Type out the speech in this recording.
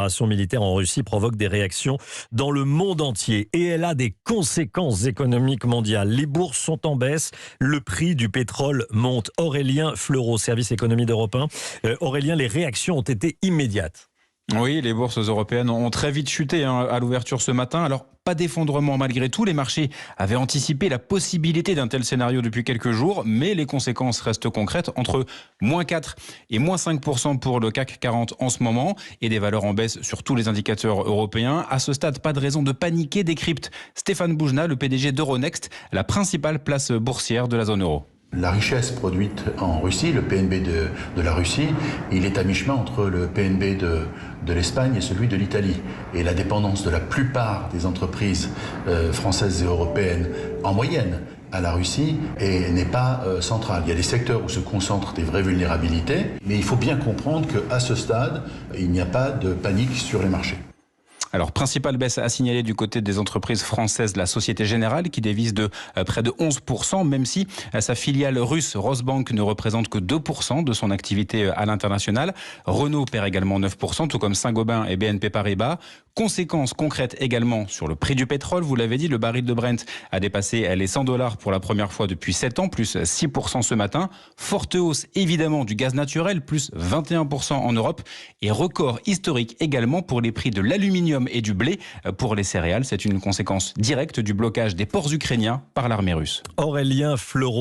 L'opération militaire en Russie provoque des réactions dans le monde entier et elle a des conséquences économiques mondiales. Les bourses sont en baisse, le prix du pétrole monte. Aurélien Fleureau, service économie d'Europe 1. Aurélien, les réactions ont été immédiates. Oui, les bourses européennes ont très vite chuté à l'ouverture ce matin. Alors, pas d'effondrement malgré tout. Les marchés avaient anticipé la possibilité d'un tel scénario depuis quelques jours, mais les conséquences restent concrètes, entre moins 4 et moins 5% pour le CAC 40 en ce moment, et des valeurs en baisse sur tous les indicateurs européens. À ce stade, pas de raison de paniquer, décrypte Stéphane Boujna, le PDG d'Euronext, la principale place boursière de la zone euro. La richesse produite en Russie, le PNB de la Russie, il est à mi-chemin entre le PNB de l'Espagne et celui de l'Italie. Et la dépendance de la plupart des entreprises françaises et européennes, en moyenne, à la Russie, n'est pas centrale. Il y a des secteurs où se concentrent des vraies vulnérabilités, mais il faut bien comprendre qu'à ce stade, il n'y a pas de panique sur les marchés. Alors, principale baisse à signaler du côté des entreprises françaises, la Société Générale qui dévisse de près de 11%, même si sa filiale russe Rosbank ne représente que 2% de son activité à l'international. Renault perd également 9%, tout comme Saint-Gobain et BNP Paribas. Conséquences concrètes également sur le prix du pétrole. Vous l'avez dit, le baril de Brent a dépassé les $100 pour la première fois depuis 7 ans, plus 6% ce matin. Forte hausse évidemment du gaz naturel, plus 21% en Europe. Et record historique également pour les prix de l'aluminium et du blé pour les céréales. C'est une conséquence directe du blocage des ports ukrainiens par l'armée russe. Aurélien Fleureau.